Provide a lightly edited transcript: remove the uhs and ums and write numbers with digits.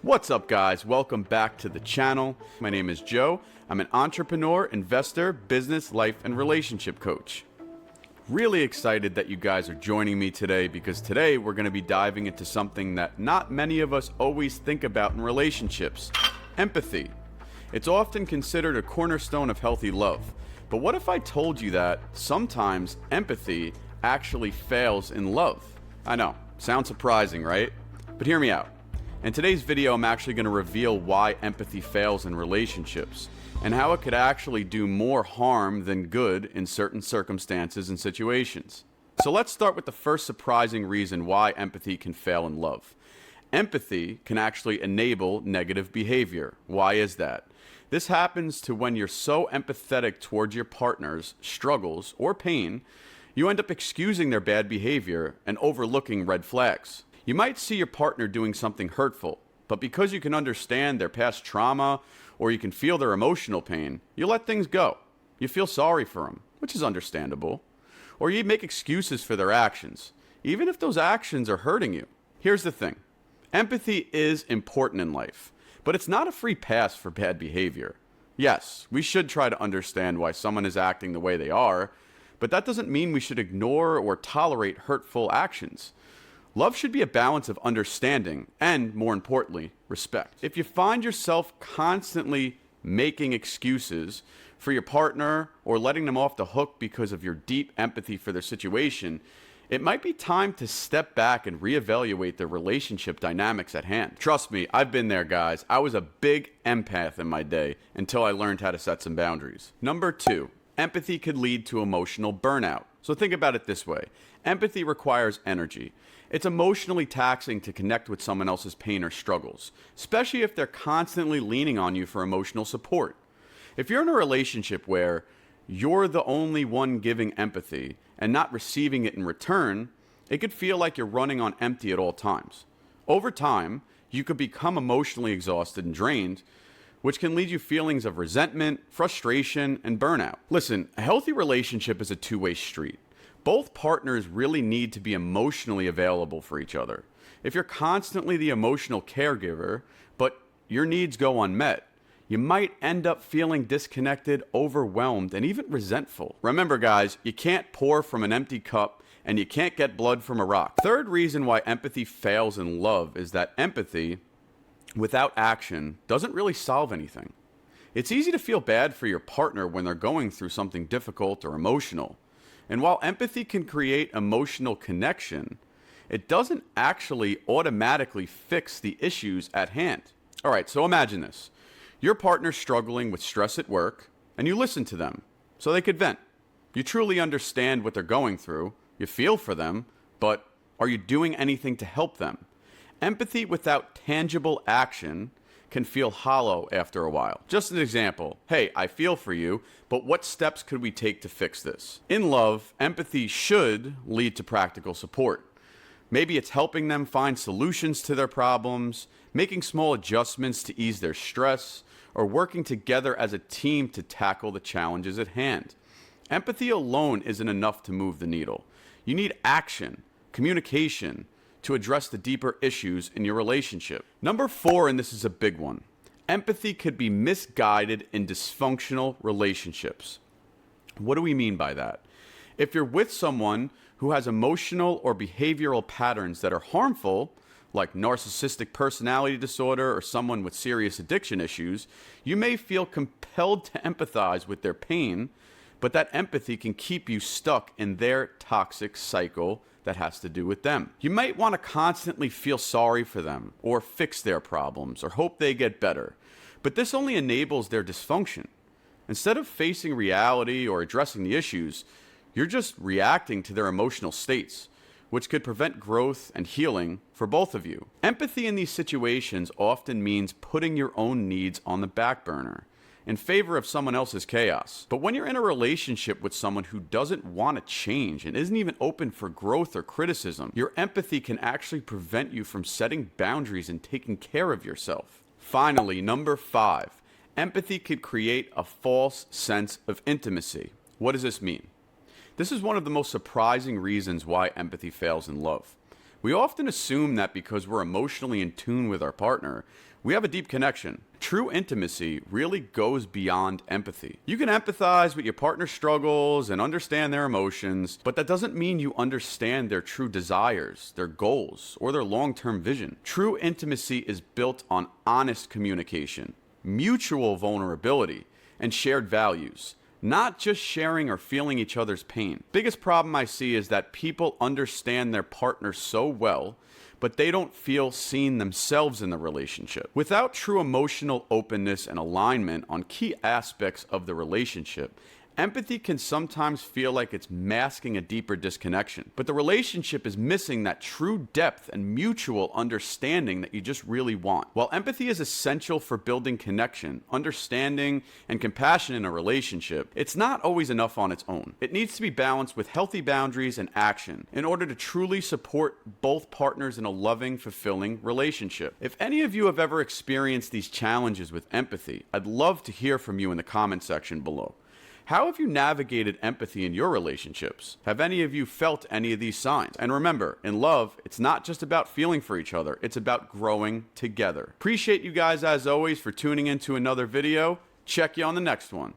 What's up, guys? Welcome back to the channel. My name is Joe. I'm an entrepreneur, investor, business, life, and relationship coach. Really excited that you guys are joining me today because today we're going to be diving into something that not many of us always think about in relationships: empathy. It's often considered a cornerstone of healthy love. But what if I told you that sometimes empathy actually fails in love? I know, sounds surprising, right? But hear me out. In today's video, I'm actually going to reveal why empathy fails in relationships and how it could actually do more harm than good in certain circumstances and situations. So let's start with the first surprising reason why empathy can fail in love. Empathy can actually enable negative behavior. Why is that? This happens to when you're so empathetic towards your partner's struggles or pain, you end up excusing their bad behavior and overlooking red flags. You might see your partner doing something hurtful, but because you can understand their past trauma or you can feel their emotional pain, you let things go. You feel sorry for them, which is understandable. Or you make excuses for their actions, even if those actions are hurting you. Here's the thing. Empathy is important in life, but it's not a free pass for bad behavior. Yes, we should try to understand why someone is acting the way they are, but that doesn't mean we should ignore or tolerate hurtful actions. Love should be a balance of understanding and, more importantly, respect. If you find yourself constantly making excuses for your partner or letting them off the hook because of your deep empathy for their situation, it might be time to step back and reevaluate the relationship dynamics at hand. Trust me, I've been there, guys. I was a big empath in my day until I learned how to set some boundaries. Number 2, empathy could lead to emotional burnout. So think about it this way. Empathy requires energy. It's emotionally taxing to connect with someone else's pain or struggles, especially if they're constantly leaning on you for emotional support. If you're in a relationship where you're the only one giving empathy and not receiving it in return, it could feel like you're running on empty at all times. Over time, you could become emotionally exhausted and drained, which can lead you feelings of resentment, frustration, and burnout. Listen, a healthy relationship is a two-way street. Both partners really need to be emotionally available for each other. If you're constantly the emotional caregiver, but your needs go unmet, you might end up feeling disconnected, overwhelmed, and even resentful. Remember, guys, you can't pour from an empty cup, and you can't get blood from a rock. Third reason why empathy fails in love is that empathy without action doesn't really solve anything. It's easy to feel bad for your partner when they're going through something difficult or emotional. And while empathy can create emotional connection, it doesn't actually automatically fix the issues at hand. All right, so imagine this. Your partner's struggling with stress at work, and you listen to them so they could vent. You truly understand what they're going through, you feel for them, but are you doing anything to help them? Empathy without tangible action can feel hollow after a while. Just an example, hey, I feel for you, but what steps could we take to fix this? In love, empathy should lead to practical support. Maybe it's helping them find solutions to their problems, making small adjustments to ease their stress, or working together as a team to tackle the challenges at hand. Empathy alone isn't enough to move the needle. You need action, communication, to address the deeper issues in your relationship. Number 4, and this is a big one, empathy could be misguided in dysfunctional relationships. What do we mean by that? If you're with someone who has emotional or behavioral patterns that are harmful, like narcissistic personality disorder or someone with serious addiction issues, you may feel compelled to empathize with their pain, but that empathy can keep you stuck in their toxic cycle that has to do with them. You might want to constantly feel sorry for them or fix their problems or hope they get better, but this only enables their dysfunction. Instead of facing reality or addressing the issues, you're just reacting to their emotional states, which could prevent growth and healing for both of you. Empathy in these situations often means putting your own needs on the back burner in favor of someone else's chaos. But when you're in a relationship with someone who doesn't want to change and isn't even open for growth or criticism, your empathy can actually prevent you from setting boundaries and taking care of yourself. Finally, number 5, empathy could create a false sense of intimacy. What does this mean? This is one of the most surprising reasons why empathy fails in love. We often assume that because we're emotionally in tune with our partner, we have a deep connection. True intimacy really goes beyond empathy. You can empathize with your partner's struggles and understand their emotions, but that doesn't mean you understand their true desires, their goals, or their long-term vision. True intimacy is built on honest communication, mutual vulnerability, and shared values, not just sharing or feeling each other's pain. Biggest problem I see is that people understand their partner so well, but they don't feel seen themselves in the relationship. Without true emotional openness and alignment on key aspects of the relationship, empathy can sometimes feel like it's masking a deeper disconnection. But the relationship is missing that true depth and mutual understanding that you just really want. While empathy is essential for building connection, understanding, and compassion in a relationship, it's not always enough on its own. It needs to be balanced with healthy boundaries and action in order to truly support both partners in a loving, fulfilling relationship. If any of you have ever experienced these challenges with empathy, I'd love to hear from you in the comment section below. How have you navigated empathy in your relationships? Have any of you felt any of these signs? And remember, in love, it's not just about feeling for each other, it's about growing together. Appreciate you guys as always for tuning into another video. Check you on the next one.